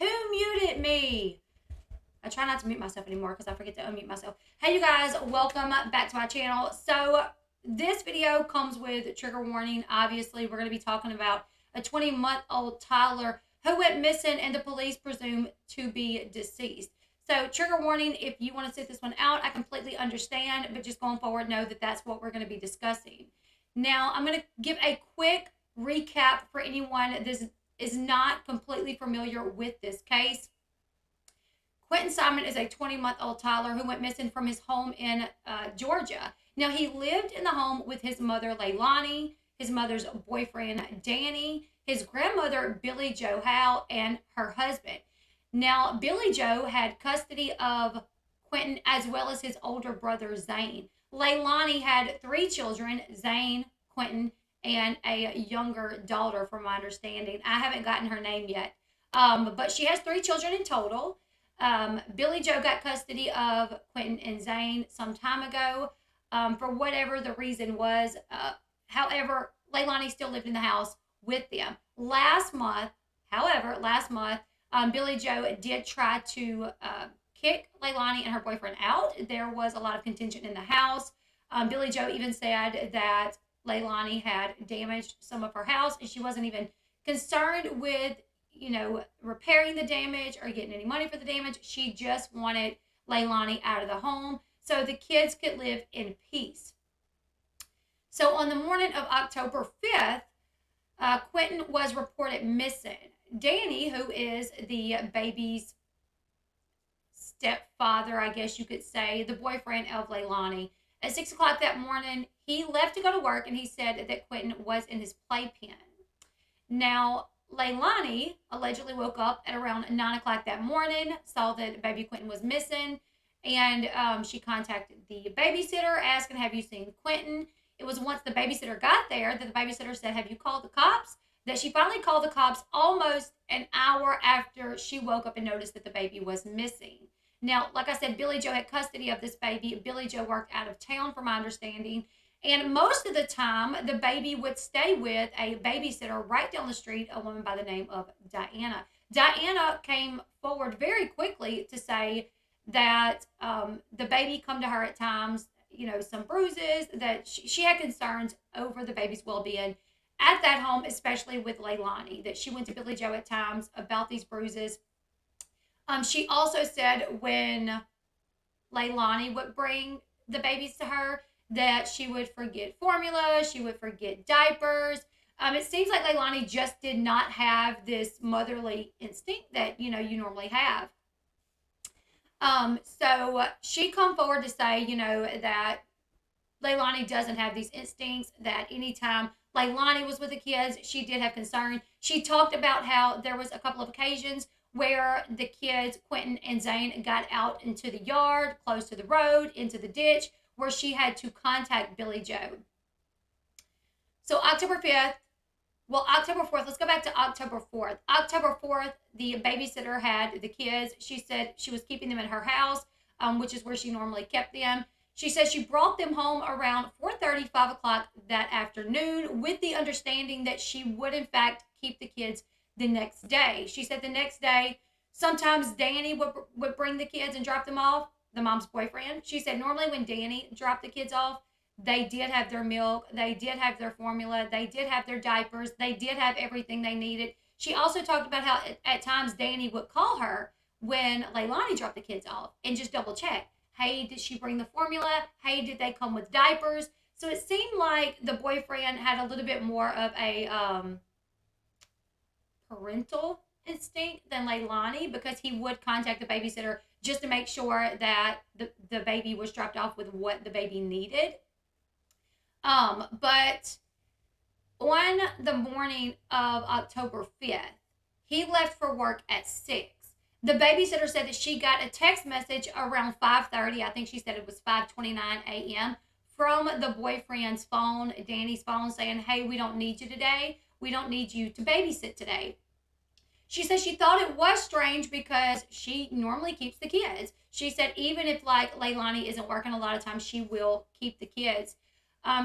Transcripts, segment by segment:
Who muted me? I try not to mute myself anymore because I forget to unmute myself. Hey, you guys, welcome back to my channel. So this video comes with trigger warning. Obviously, we're going to be talking about a 20-month-old toddler who went missing and the police presume to be deceased. So trigger warning, if you want to sit this one out, I completely understand, but just going forward, know that that's what we're going to be discussing. Now, I'm going to give a quick recap for anyone that is not completely familiar with this case. Quinton Simon is a 20-month-old toddler who went missing from his home in Georgia. Now, he lived in the home with his mother, Leilani, his mother's boyfriend, Danny, his grandmother, Billie Joe Howe, and her husband. Now, Billie Joe had custody of Quinton as well as his older brother, Zane. Leilani had 3 children, Zane, Quinton, and a younger daughter, from my understanding. I haven't gotten her name yet, but she has 3 children in total. Billie Joe got custody of Quinton and Zane some time ago, for whatever the reason was. However, Leilani still lived in the house with them. Last month, Billie Joe did try to kick Leilani and her boyfriend out. There was a lot of contention in the house. Billie Joe even said that Leilani had damaged some of her house, and she wasn't even concerned with, repairing the damage or getting any money for the damage. She just wanted Leilani out of the home so the kids could live in peace. So on the morning of October 5th, Quinton was reported missing. Danny, who is the baby's stepfather, I guess you could say, the boyfriend of Leilani, at 6 o'clock that morning, he left to go to work, and he said that Quinton was in his playpen. Now, Leilani allegedly woke up at around 9 o'clock that morning, saw that baby Quinton was missing, and she contacted the babysitter asking, have you seen Quinton? It was once the babysitter got there that the babysitter said, have you called the cops? That she finally called the cops almost an hour after she woke up and noticed that the baby was missing. Now, like I said, Billie Joe had custody of this baby. Billie Joe worked out of town, from my understanding. And most of the time, the baby would stay with a babysitter right down the street, a woman by the name of Diana. Diana came forward very quickly to say that the baby come to her at times, some bruises, that she had concerns over the baby's well-being at that home, especially with Leilani, that she went to Billie Joe at times about these bruises. She also said when Leilani would bring the babies to her, that she would forget formula, she would forget diapers. It seems like Leilani just did not have this motherly instinct that, you normally have. So she come forward to say, that Leilani doesn't have these instincts, that anytime Leilani was with the kids, she did have concern. She talked about how there was a couple of occasions where the kids, Quinton and Zane, got out into the yard, close to the road, into the ditch, where she had to contact Billie Joe. So October 4th, let's go back to October 4th. October 4th, the babysitter had the kids. She said she was keeping them in her house, which is where she normally kept them. She said she brought them home around 4:30, 5 o'clock that afternoon, with the understanding that she would, in fact, keep the kids the next day. She said the next day, sometimes Danny would bring the kids and drop them off, the mom's boyfriend. She said normally when Danny dropped the kids off, they did have their milk, they did have their formula, they did have their diapers, they did have everything they needed. She also talked about how at times Danny would call her when Leilani dropped the kids off and just double check. Hey, did she bring the formula? Hey, did they come with diapers? So it seemed like the boyfriend had a little bit more of a parental instinct than Leilani, because he would contact the babysitter just to make sure that the baby was dropped off with what the baby needed. But on the morning of October 5th, he left for work at 6. The babysitter said that she got a text message around 5:30. I think she said it was 5:29 a.m. from the boyfriend's phone, Danny's phone, saying, hey, we don't need you today. We don't need you to babysit today. She said she thought it was strange because she normally keeps the kids. She said even if Leilani isn't working a lot of times, she will keep the kids.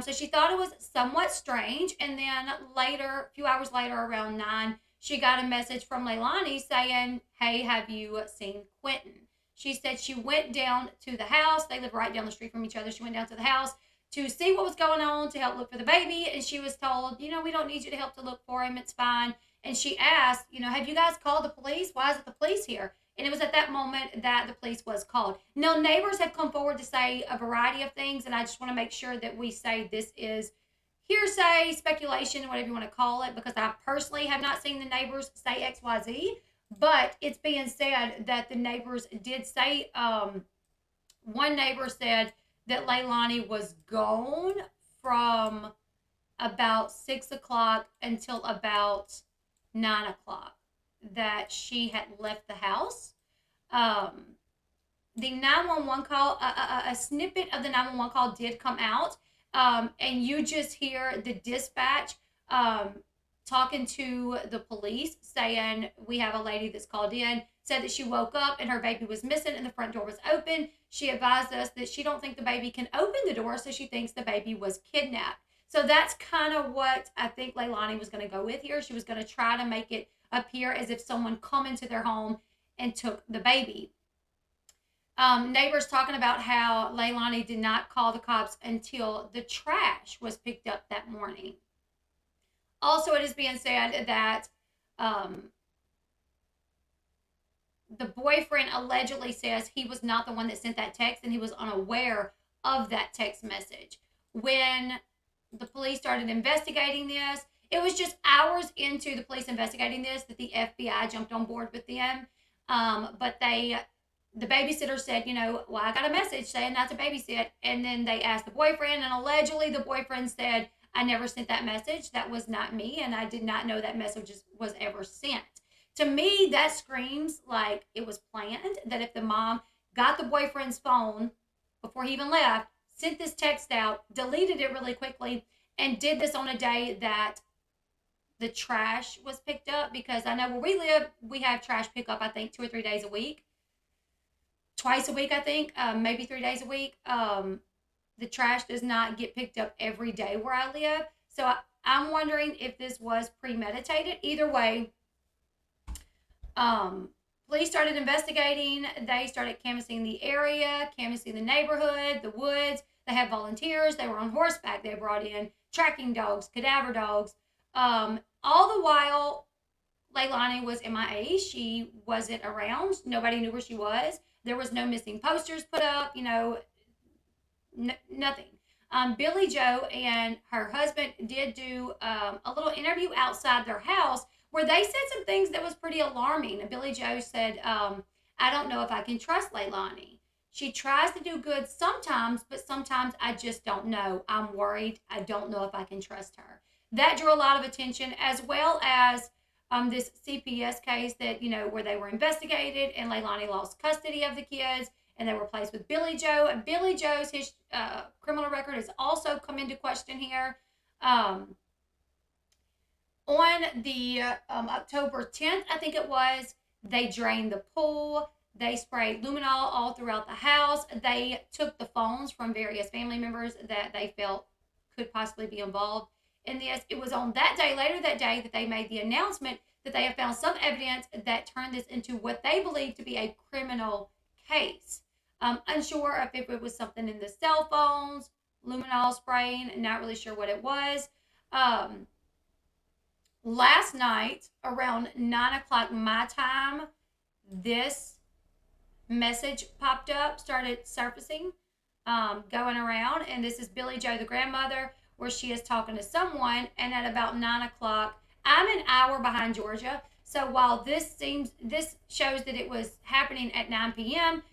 So she thought it was somewhat strange. And then later, a few hours later, around 9, she got a message from Leilani saying, hey, have you seen Quinton? She said she went down to the house. They live right down the street from each other. She went down to the house to see what was going on, to help look for the baby. And she was told, we don't need you to help to look for him. It's fine. And she asked, have you guys called the police? Why isn't the police here? And it was at that moment that the police was called. Now, neighbors have come forward to say a variety of things, and I just want to make sure that we say this is hearsay, speculation, whatever you want to call it, because I personally have not seen the neighbors say XYZ, but it's being said that the neighbors did say, one neighbor said that Leilani was gone from about 6 o'clock until about 9 o'clock, that she had left the house. The 911 call, a snippet of the 911 call did come out, and you just hear the dispatch talking to the police saying, we have a lady that's called in, said that she woke up and her baby was missing and the front door was open. She advised us that she don't think the baby can open the door, so she thinks the baby was kidnapped. So that's kind of what I think Leilani was going to go with here. She was going to try to make it appear as if someone come into their home and took the baby. Neighbors talking about how Leilani did not call the cops until the trash was picked up that morning. Also, it is being said that the boyfriend allegedly says he was not the one that sent that text and he was unaware of that text message. When the police started investigating this, it was just hours into the police investigating this that the FBI jumped on board with them. But the babysitter said, well, I got a message saying not to babysit. And then they asked the boyfriend, and allegedly the boyfriend said, I never sent that message. That was not me, and I did not know that message was ever sent. To me, that screams like it was planned, that if the mom got the boyfriend's phone before he even left, sent this text out, deleted it really quickly, and did this on a day that the trash was picked up, because I know where we live, we have trash pickup, I think, 2 or 3 days a week. Twice a week, I think, maybe 3 days a week. The trash does not get picked up every day where I live. So I'm wondering if this was premeditated. Either way, police started investigating. They started canvassing the area, canvassing the neighborhood, the woods. They had volunteers. They were on horseback. They brought in tracking dogs, cadaver dogs. All the while, Leilani was MIA. She wasn't around. Nobody knew where she was. There was no missing posters put up, nothing. Billy Joe and her husband did do a little interview outside their house where they said some things that was pretty alarming. And Billy Joe said, I don't know if I can trust Leilani. She tries to do good sometimes, but sometimes I just don't know. I'm worried. I don't know if I can trust her. That drew a lot of attention, as well as this CPS case that, where they were investigated and Leilani lost custody of the kids and they were placed with Billy Joe. And Billy Joe's criminal record has also come into question here. On the October 10th, I think it was, they drained the pool. They sprayed luminol all throughout the house. They took the phones from various family members that they felt could possibly be involved in this. It was on that day, later that day, that they made the announcement that they have found some evidence that turned this into what they believe to be a criminal case. Unsure if it was something in the cell phones, luminol spraying, not really sure what it was. Last night, around 9 o'clock my time, this message popped up, started surfacing, going around, and this is Billy Joe, the grandmother, where she is talking to someone, and at about 9 o'clock, I'm an hour behind Georgia, so while this shows that it was happening at 9 p.m.,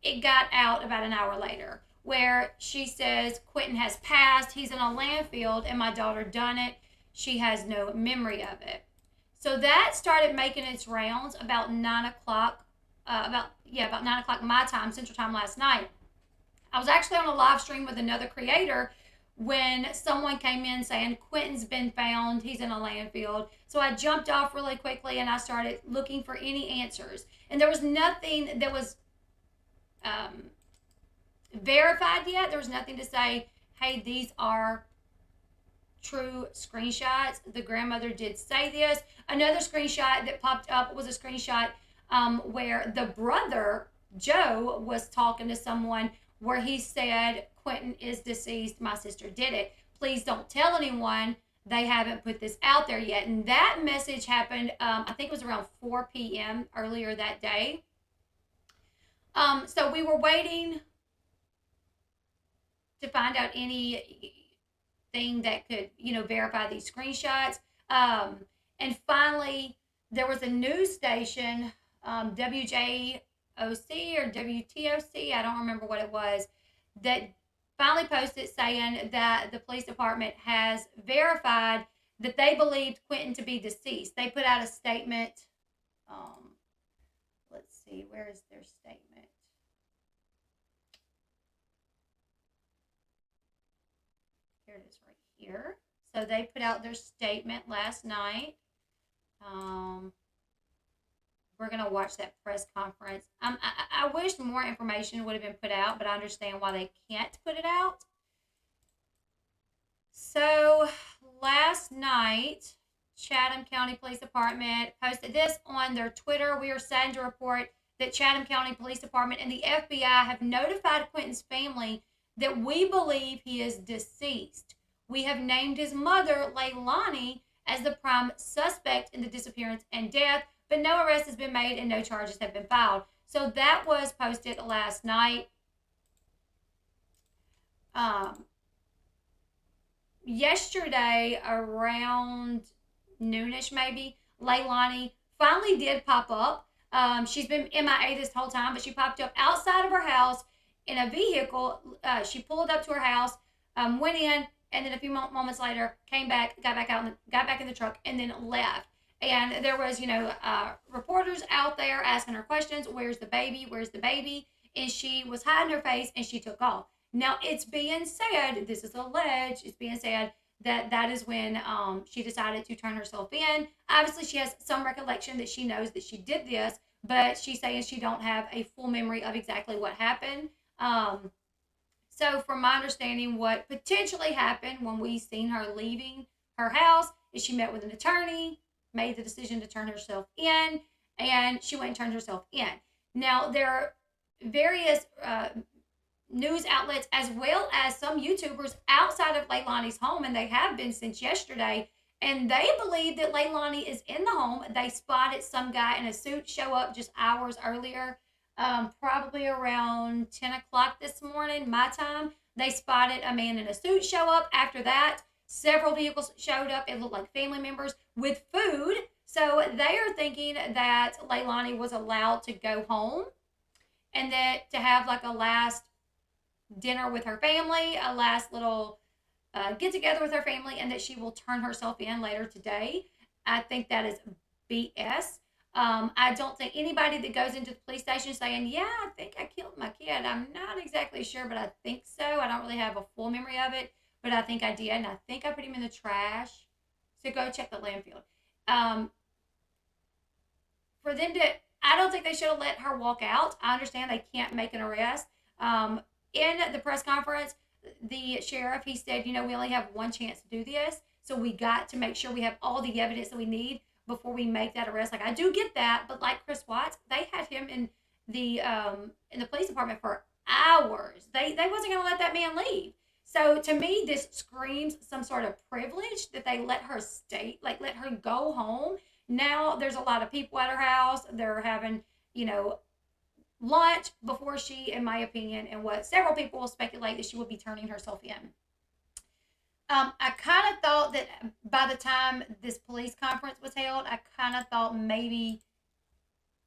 it got out about an hour later, where she says, Quinton has passed, he's in a landfill, and my daughter done it. She has no memory of it. So that started making its rounds about 9 o'clock, about 9 o'clock my time, Central Time, last night. I was actually on a live stream with another creator when someone came in saying, Quinton's been found, he's in a landfill. So I jumped off really quickly and I started looking for any answers. And there was nothing that was verified yet. There was nothing to say, hey, these are true screenshots. The grandmother did say this. Another screenshot that popped up was a screenshot where the brother, Joe, was talking to someone where he said, Quinton is deceased. My sister did it. Please don't tell anyone. They haven't put this out there yet. And that message happened, I think it was around 4 p.m. earlier that day. So we were waiting to find out anything that could, verify these screenshots. And finally, there was a news station, WJOC or WTOC, I don't remember what it was, that finally posted saying that the police department has verified that they believed Quinton to be deceased. They put out a statement. Let's see, where is their statement? Here it is right here. So they put out their statement last night. We're going to watch that press conference. I wish more information would have been put out, but I understand why they can't put it out. So last night, Chatham County Police Department posted this on their Twitter. We are saddened to report that Chatham County Police Department and the FBI have notified Quinton's family that we believe he is deceased. We have named his mother, Leilani, as the prime suspect in the disappearance and death, but no arrest has been made and no charges have been filed. So that was posted last night. Yesterday, around noonish maybe, Leilani finally did pop up. She's been MIA this whole time, but she popped up outside of her house in a vehicle. She pulled up to her house, went in, and then a few moments later came back, got back in the truck, and then left. And there was, reporters out there asking her questions. Where's the baby? Where's the baby? And she was hiding her face, and she took off. Now, it's being said, this is alleged, it's being said that is when she decided to turn herself in. Obviously, she has some recollection that she knows that she did this, but she's saying she don't have a full memory of exactly what happened. So from my understanding, what potentially happened when we seen her leaving her house is she met with an attorney, made the decision to turn herself in, and she went and turned herself in. Now, there are various news outlets as well as some YouTubers outside of Leilani's home, and they have been since yesterday, and they believe that Leilani is in the home. They spotted some guy in a suit show up just hours earlier, probably around 10 o'clock this morning, my time. They spotted a man in a suit show up. After that, several vehicles showed up. It looked like family members with food. So they are thinking that Leilani was allowed to go home and that to have like a last dinner with her family, a last little get together with her family, and that she will turn herself in later today. I think that is BS. I don't think anybody that goes into the police station saying, yeah, I think I killed my kid. I'm not exactly sure, but I think so. I don't really have a full memory of it, but I think I did, and I think I put him in the trash. So go check the landfill. For them to, I don't think they should have let her walk out. I understand they can't make an arrest. In the press conference, the sheriff, he said, we only have one chance to do this, so we got to make sure we have all the evidence that we need before we make that arrest. Like, I do get that, but like Chris Watts, they had him in the police department for hours. They wasn't going to let that man leave. So to me, this screams some sort of privilege that they let her stay, like let her go home. Now there's a lot of people at her house. They're having, lunch before she, in my opinion, and what several people will speculate, that she will be turning herself in. I kind of thought that by the time this police conference was held, I kind of thought maybe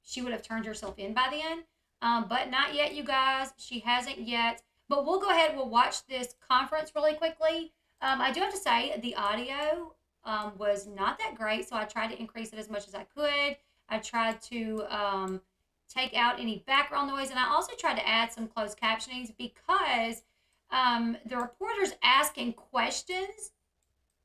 she would have turned herself in by then. But not yet, you guys. She hasn't yet. But we'll go ahead. We'll watch this conference really quickly. I do have to say the audio was not that great, so I tried to increase it as much as I could. I tried to take out any background noise, and I also tried to add some closed captionings because the reporters asking questions,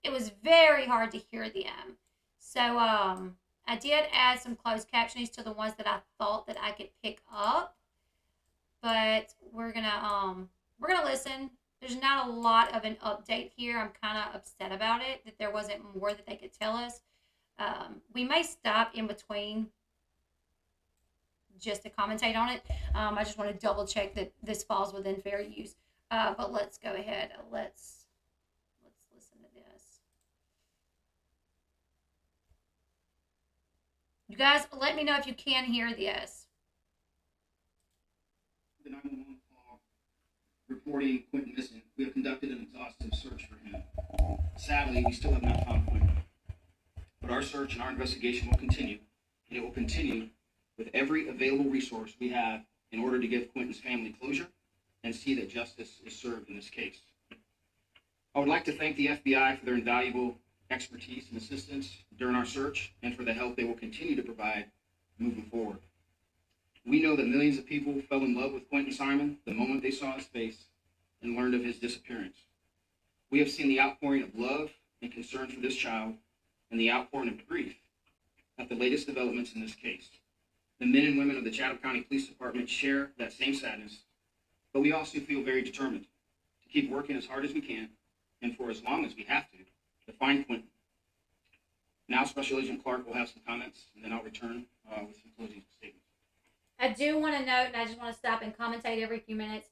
it was very hard to hear them. So I did add some closed captionings to the ones that I thought that I could pick up. But we're gonna listen there's not a lot of an update here. I'm kind of upset about it, that there wasn't more that they could tell us. We may stop in between just to commentate on it. I just want to double check that this falls within fair use. But let's go ahead. Let's listen to this. You guys, let me know if you can hear this. The 911 call reporting Quinton missing. We have conducted an exhaustive search for him. Sadly, we still have not found Quinton. But our search and our investigation will continue, and it will continue with every available resource we have in order to give Quinton's family closure and see that justice is served in this case. I would like to thank the FBI for their invaluable expertise and assistance during our search and for the help they will continue to provide moving forward. We know that millions of people fell in love with Quinton Simon the moment they saw his face and learned of his disappearance. We have seen the outpouring of love and concern for this child and the outpouring of grief at the latest developments in this case. The men and women of the Chatham County Police Department share that same sadness, but we also feel very determined to keep working as hard as we can and for as long as we have to find Quinton. Now Special Agent Clark will have some comments, and then I'll return with some closing statements. I do want to note, and I just want to stop and commentate every few minutes.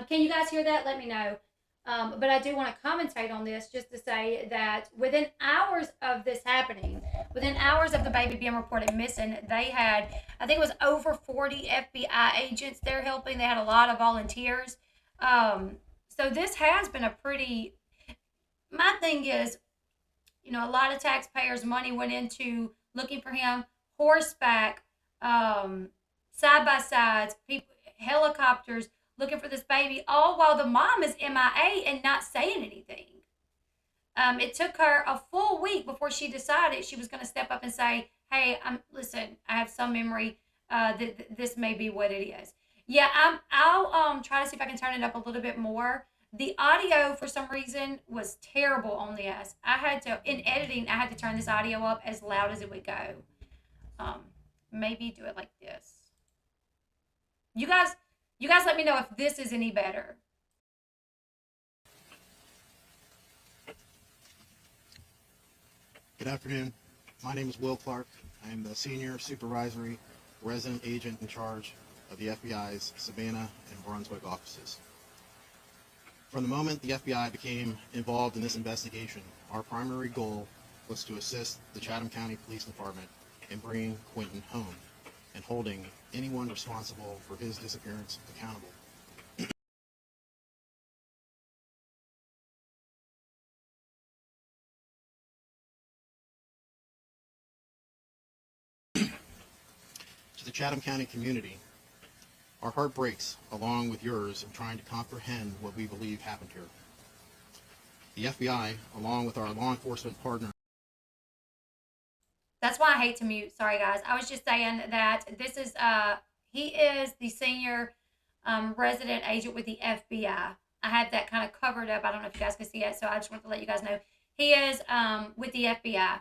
Can you guys hear that? Let me know. But I do want to commentate on this just to say that within hours of this happening, within hours of the baby being reported missing, they had, I think it was over 40 FBI agents there helping. They had a lot of volunteers. So this has been a pretty, my thing is, you know, a lot of taxpayers' money went into looking for him, horseback, side-by-sides, people, helicopters, looking for this baby, all while the mom is MIA and not saying anything. It took her a full week before she decided she was going to step up and say, hey, listen, I have some memory that this may be what it is. Yeah, I'll try to see if I can turn it up a little bit more. The audio, for some reason, was terrible on this. In editing, I had to turn this audio up as loud as it would go. Maybe do it like this. You guys let me know if this is any better. Good afternoon. My name is Will Clark. I am the Senior Supervisory Resident Agent in charge of the FBI's Savannah and Brunswick offices. From the moment the FBI became involved in this investigation, our primary goal was to assist the Chatham County Police Department in bringing Quinton home and holding anyone responsible for his disappearance accountable. To the Chatham County community, our heart breaks along with yours in trying to comprehend what we believe happened here. The FBI, along with our law enforcement partners. That's why I hate to mute. Sorry, guys. I was just saying that this is, he is the senior resident agent with the FBI. I had that kind of covered up. I don't know if you guys can see it, so I just want to let you guys know. He is with the FBI.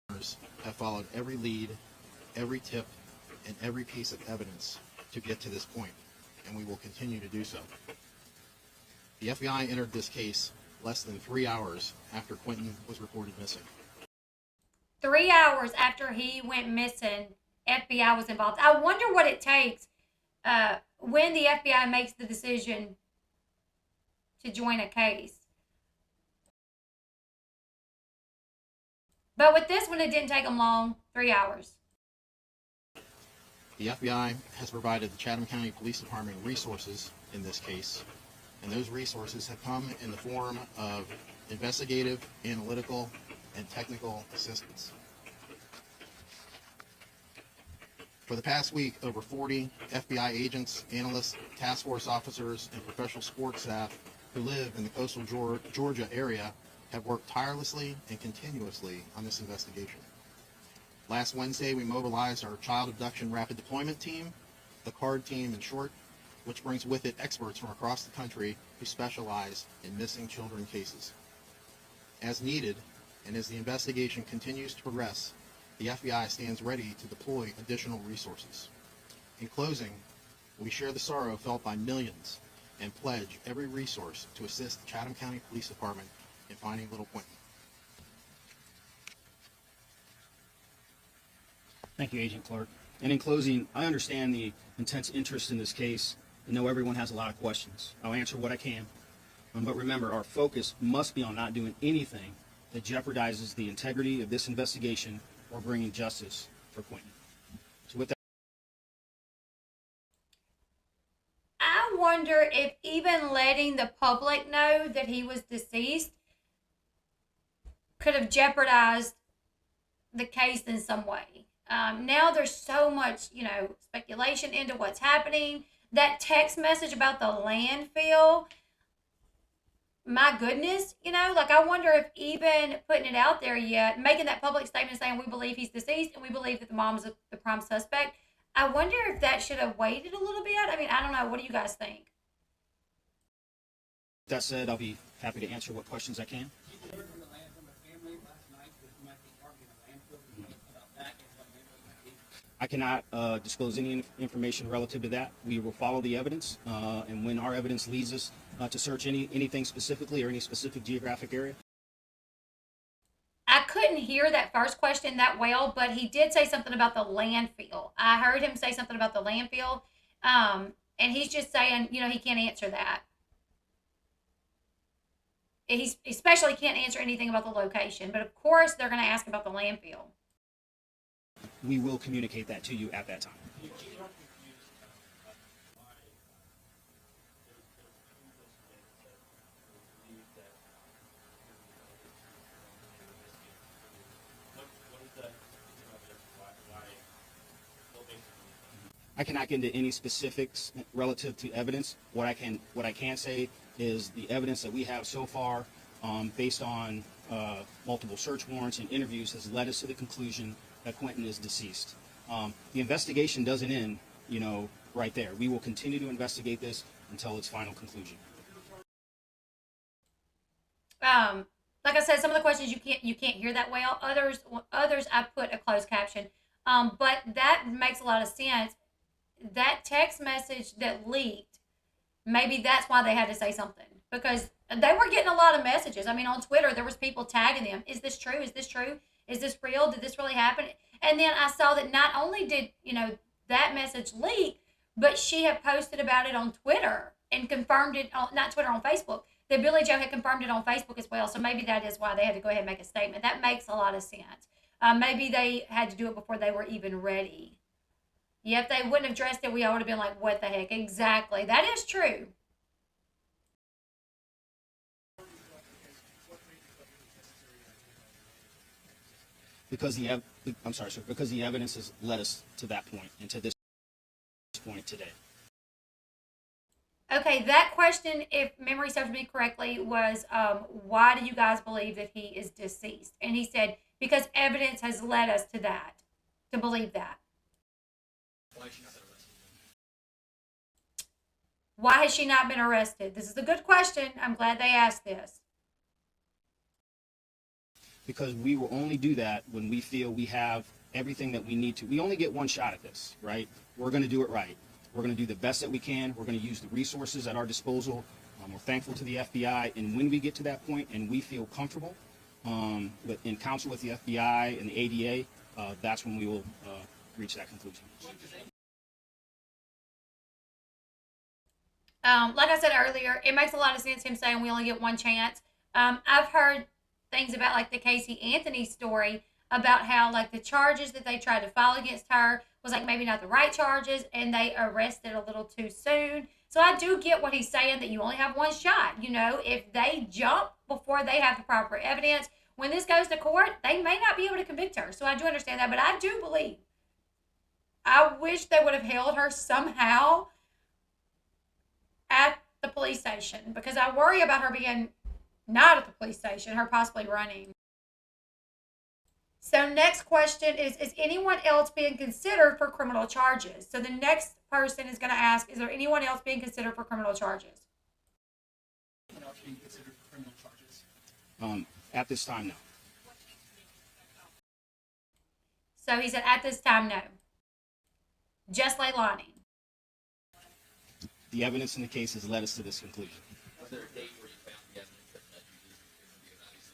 Have followed every lead, every tip, and every piece of evidence to get to this point, and we will continue to do so. The FBI entered this case less than 3 hours after Quinton was reported missing. 3 hours after he went missing, FBI was involved. I wonder what it takes when the FBI makes the decision to join a case. But with this one, it didn't take them long, 3 hours. The FBI has provided the Chatham County Police Department resources in this case, and those resources have come in the form of investigative, analytical, and technical assistance. For the past week, over 40 FBI agents, analysts, task force officers, and professional sports staff who live in the coastal Georgia area have worked tirelessly and continuously on this investigation. Last Wednesday, we mobilized our Child Abduction Rapid Deployment Team, the CARD team in short, which brings with it experts from across the country who specialize in missing children cases. As needed, and as the investigation continues to progress, the FBI stands ready to deploy additional resources. In closing, we share the sorrow felt by millions and pledge every resource to assist the Chatham County Police Department in finding little Quinton. Thank you, Agent Clark. And in closing, I understand the intense interest in this case and know everyone has a lot of questions. I'll answer what I can. But remember, our focus must be on not doing anything that jeopardizes the integrity of this investigation or bringing justice for Quinton. So with that, I wonder if even letting the public know that he was deceased could have jeopardized the case in some way. Now there's so much, speculation into what's happening. That text message about the landfill, my goodness, I wonder if even putting it out there yet, making that public statement saying we believe he's deceased and we believe that the mom is the prime suspect, I wonder if that should have waited a little bit. I mean, I don't know. What do you guys think? that said, I'll be happy to answer what questions I can. I cannot disclose any information relative to that. We will follow the evidence, and when our evidence leads us to search anything specifically or any specific geographic area. I couldn't hear that first question that well, but he did say something about the landfill. I heard him say something about the landfill, and he's just saying, he can't answer that. He especially can't answer anything about the location, but of course they're going to ask about the landfill. We will communicate that to you at that time. I cannot get into any specifics relative to evidence. What I can say is the evidence that we have so far, based on multiple search warrants and interviews, has led us to the conclusion that Quinton is deceased. The investigation doesn't end, right there. We will continue to investigate this until its final conclusion. Like I said, some of the questions you can't hear that well. Others I put a closed caption. But that makes a lot of sense. That text message that leaked, maybe that's why they had to say something, because they were getting a lot of messages. I mean, on Twitter, there was people tagging them. Is this true? Is this true? Is this real? Did this really happen? And then I saw that not only did, that message leak, but she had posted about it on Twitter and confirmed it, not Twitter, on Facebook. That Billy Joe had confirmed it on Facebook as well. So maybe that is why they had to go ahead and make a statement. That makes a lot of sense. Maybe they had to do it before they were even ready. Yeah, if they wouldn't have dressed it, we all would have been like, what the heck? Exactly. That is true. Because the evidence has led us to that point and to this point today. Okay, that question, if memory serves me correctly, was why do you guys believe that he is deceased? And he said, because evidence has led us to that, to believe that. Why has she not been arrested? This is a good question. I'm glad they asked this. Because we will only do that when we feel we have everything that we need to. We only get one shot at this, right? We're going to do it right. We're going to do the best that we can. We're going to use the resources at our disposal. We're thankful to the FBI. And when we get to that point and we feel comfortable in counsel with the FBI and the ADA, that's when we will reach that conclusion. Like I said earlier, it makes a lot of sense him saying we only get one chance. I've heard things about like the Casey Anthony story about how like the charges that they tried to file against her was like maybe not the right charges and they arrested a little too soon. So I do get what he's saying, that you only have one shot. If they jump before they have the proper evidence, when this goes to court, they may not be able to convict her. So I do understand that, but I do believe, I wish they would have held her somehow at the police station, because I worry about her being not at the police station, her possibly running. So next question is anyone else being considered for criminal charges? So the next person is going to ask, is there anyone else being considered for criminal charges? Anyone else being considered for criminal charges? At this time, no. So he said at this time, no. Just Leilani. The evidence in the case has led us to this conclusion. Was there a date where you found the evidence that led you to this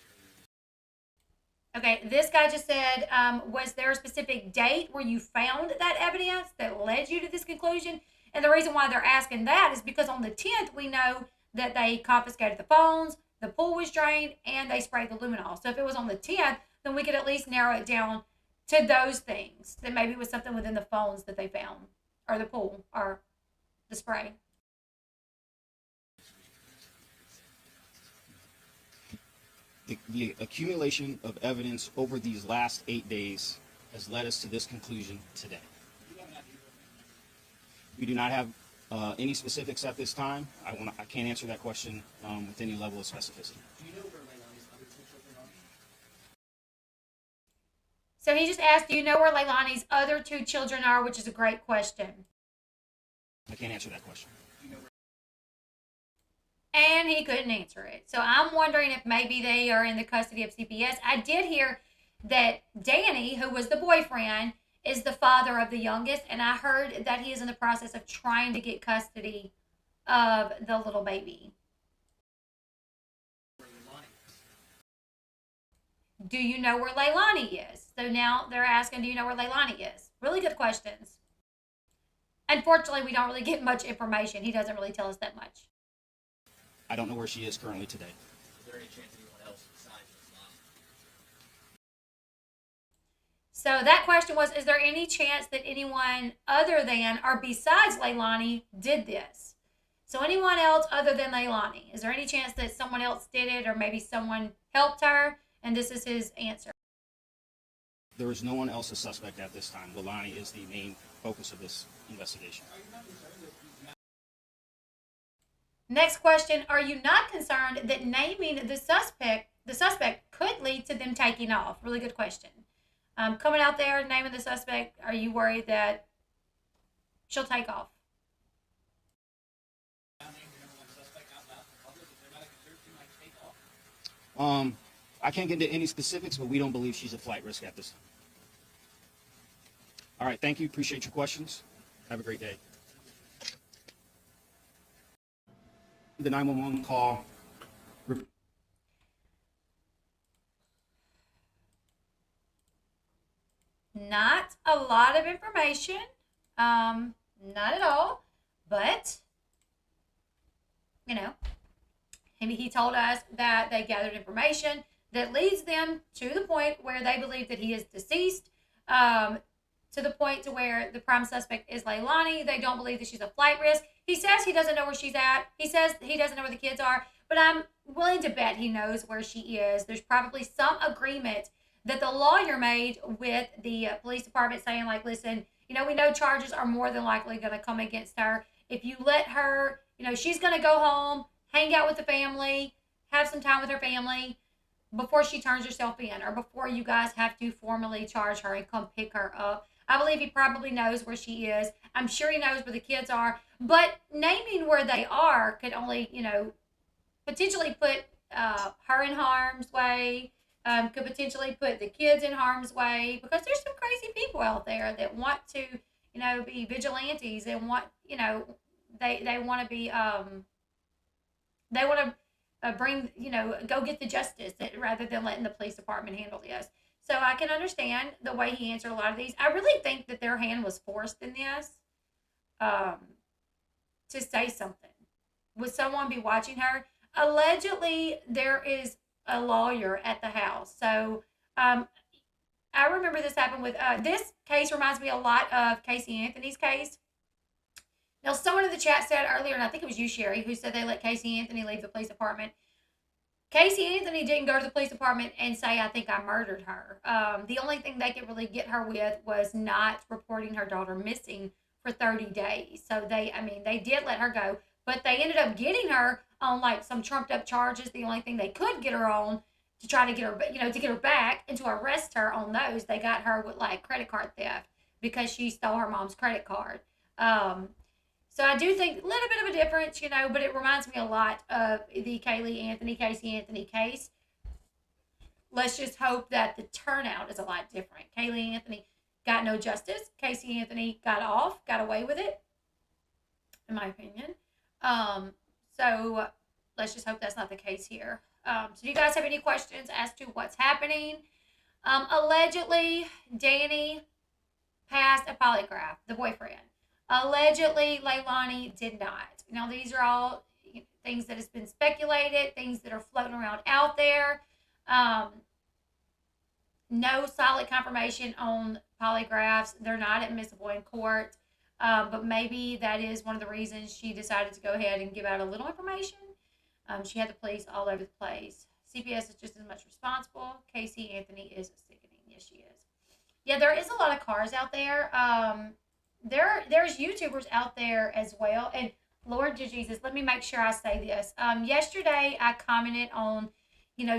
conclusion? Okay, this guy just said, was there a specific date where you found that evidence that led you to this conclusion? And the reason why they're asking that is because on the 10th, we know that they confiscated the phones, the pool was drained, and they sprayed the luminol. So if it was on the 10th, then we could at least narrow it down to those things. That maybe it was something within the phones that they found, or the pool, or the spray. The accumulation of evidence over these last 8 days has led us to this conclusion today. We do not have any specifics at this time. I can't answer that question with any level of specificity. Do you know where Leilani's other two children are? So he just asked, do you know where Leilani's other 2 children are, which is a great question. I can't answer that question. Do you know where? And he couldn't answer it. So I'm wondering if maybe they are in the custody of CPS. I did hear that Danny, who was the boyfriend, is the father of the youngest, and I heard that he is in the process of trying to get custody of the little baby. Where Leilani is? Do you know where Leilani is? So now they're asking, do you know where Leilani is? Really good questions. Unfortunately, we don't really get much information. He doesn't really tell us that much. I don't know where she is currently today. Is there any chance anyone else besides Leilani? So that question was, is there any chance that anyone other than or besides Leilani did this? So anyone else other than Leilani? Is there any chance that someone else did it, or maybe someone helped her? And this is his answer. There is no one else a suspect at this time. Leilani is the main focus of this investigation. Next question, are you not concerned that naming the suspect could lead to them taking off? Really good question. Coming out there, naming the suspect, are you worried that she'll take off? I can't get into any specifics, but we don't believe she's a flight risk at this time. All right, thank you. Appreciate your questions. Have a great day. The 911 call. Not a lot of information, not at all, but, you know, he told us that they gathered information that leads them to the point where they believe that he is deceased, to the point to where the prime suspect is Leilani. They don't believe that she's a flight risk. He says he doesn't know where she's at. He says he doesn't know where the kids are, but I'm willing to bet he knows where she is. There's probably some agreement that the lawyer made with the police department saying, like, listen, we know charges are more than likely going to come against her. If you let her, she's going to go home, hang out with the family, have some time with her family before she turns herself in, or before you guys have to formally charge her and come pick her up. I believe he probably knows where she is. I'm sure he knows where the kids are, but naming where they are could only, potentially put her in harm's way, could potentially put the kids in harm's way, because there's some crazy people out there that want to, be vigilantes and want, they want to be, they want to bring, go get the justice rather than letting the police department handle this. So I can understand the way he answered a lot of these. I really think that their hand was forced in this to say something. Would someone be watching her? Allegedly, there is a lawyer at the house. So I remember this happened with, this case reminds me a lot of Casey Anthony's case. Now, someone in the chat said earlier, and I think it was you, Sherry, who said they let Casey Anthony leave the police department. Casey Anthony didn't go to the police department and say, I think I murdered her. The only thing they could really get her with was not reporting her daughter missing for 30 days. So they did let her go, but they ended up getting her on like some trumped up charges. The only thing they could get her on to try to get her, to get her back and to arrest her on those, they got her with like credit card theft because she stole her mom's credit card. So I do think a little bit of a difference, but it reminds me a lot of the Casey Anthony case. Let's just hope that the turnout is a lot different. Casey Anthony got no justice. Casey Anthony got away with it, in my opinion. So let's just hope that's not the case here. So do you guys have any questions as to what's happening? Allegedly, Danny passed a polygraph, the boyfriend. Allegedly, Leilani did not. Now, these are all things that has been speculated, things that are floating around out there. No solid confirmation on polygraphs. They're not admissible in court. But maybe that is one of the reasons she decided to go ahead and give out a little information. She had the police all over the place. CPS is just as much responsible. Casey Anthony is sickening. Yes, she is. Yeah, there is a lot of cars out there. There's YouTubers out there as well. And Lord Jesus, let me make sure I say this. Yesterday I commented on,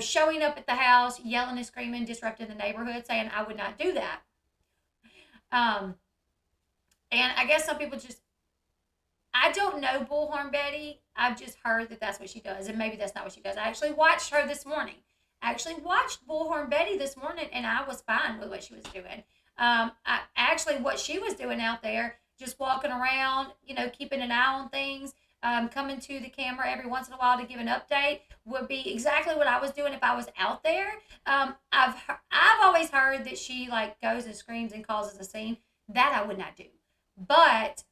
showing up at the house, yelling and screaming, disrupting the neighborhood, saying I would not do that. And I guess some people I don't know Bullhorn Betty. I've just heard that that's what she does, and maybe that's not what she does. I actually watched her this morning. I actually watched Bullhorn Betty this morning, and I was fine with what she was doing. What she was doing out there, just walking around, keeping an eye on things, coming to the camera every once in a while to give an update, would be exactly what I was doing if I was out there. I've always heard that she goes and screams and causes a scene. That I would not do. But,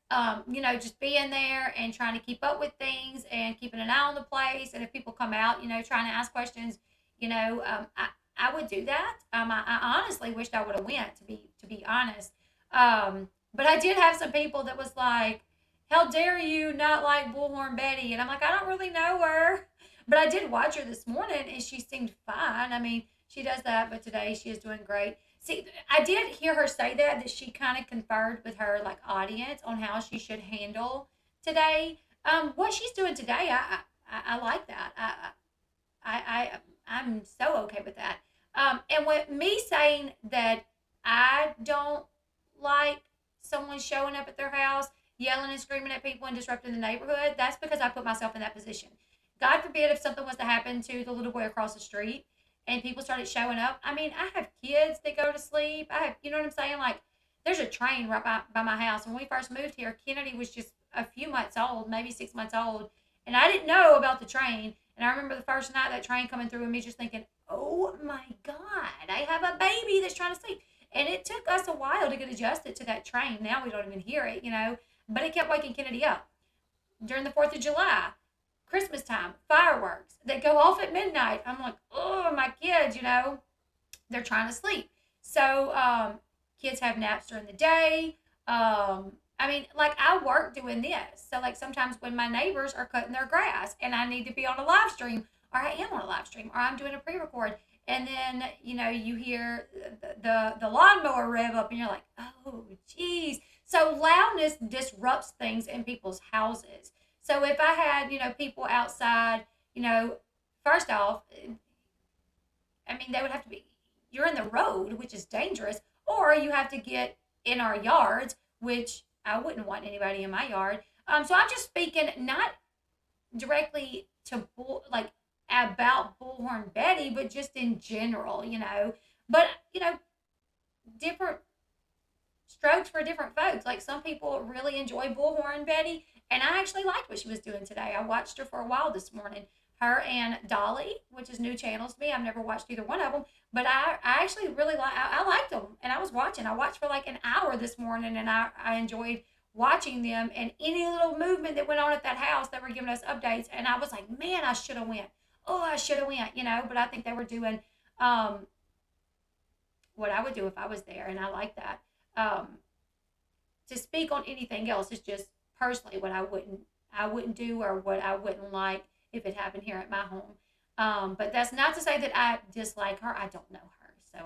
just being there and trying to keep up with things and keeping an eye on the place. And if people come out, trying to ask questions, I would do that. I honestly wished I would have went, to be honest. But I did have some people that was like, how dare you not like Bullhorn Betty? And I'm like, I don't really know her. But I did watch her this morning and she seemed fine. I mean, she does that, but today she is doing great. See, I did hear her say that she kind of conferred with her audience on how she should handle today. What she's doing today, I like that. I'm so okay with that. And with me saying that I don't like someone showing up at their house, yelling and screaming at people and disrupting the neighborhood, that's because I put myself in that position. God forbid if something was to happen to the little boy across the street and people started showing up. I mean, I have kids that go to sleep. I have, you know what I'm saying? There's a train right by my house. When we first moved here, Kennedy was just a few months old, maybe 6 months old. And I didn't know about the train. And I remember the first night that train coming through and me just thinking, oh my God, I have a baby that's trying to sleep. And it took us a while to get adjusted to that train. Now we don't even hear it, But it kept waking Kennedy up. During the 4th of July, Christmas time, fireworks that go off at midnight. I'm like, oh, my kids, they're trying to sleep. So kids have naps during the day. I work doing this. So sometimes when my neighbors are cutting their grass and I need to be on a live stream, or I am on a live stream, or I'm doing a pre-record, and then, you hear the lawnmower rev up and you're like, oh, geez. So loudness disrupts things in people's houses. So if I had, people outside, first off, they would have to be, you're in the road, which is dangerous, or you have to get in our yards, which I wouldn't want anybody in my yard. So I'm just speaking not directly to about Bullhorn Betty, but just in general, But, different strokes for different folks. Some people really enjoy Bullhorn Betty, and I actually liked what she was doing today. I watched her for a while this morning. Her and Dolly, which is new channels to me. I've never watched either one of them, but I actually really I liked them, and I was watching. I watched for an hour this morning, and I enjoyed watching them and any little movement that went on at that house. They were giving us updates, and I was like, man, I should have went. Oh, I should have went, But I think they were doing what I would do if I was there, and I like that. To speak on anything else is just personally what I wouldn't do or what I wouldn't like if it happened here at my home. But that's not to say that I dislike her. I don't know her. So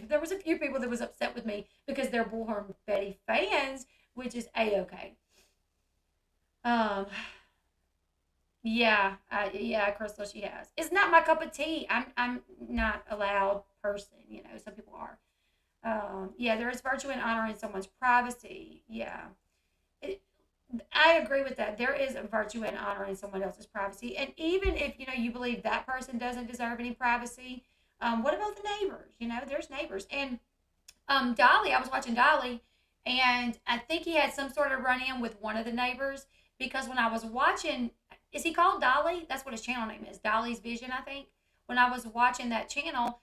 there was a few people that was upset with me because they're Bullhorn Betty fans, which is A-okay. Yeah, Crystal, she has. It's not my cup of tea. I'm not a loud person, some people are. Yeah, there is virtue in honoring someone's privacy. Yeah. I agree with that. There is a virtue in honoring someone else's privacy. And even if, you believe that person doesn't deserve any privacy, what about the neighbors? There's neighbors. And Dolly, I was watching Dolly, and I think he had some sort of run-in with one of the neighbors. because when I was watching, is he called Dolly? That's what his channel name is, Dolly's Vision, I think. When I was watching that channel,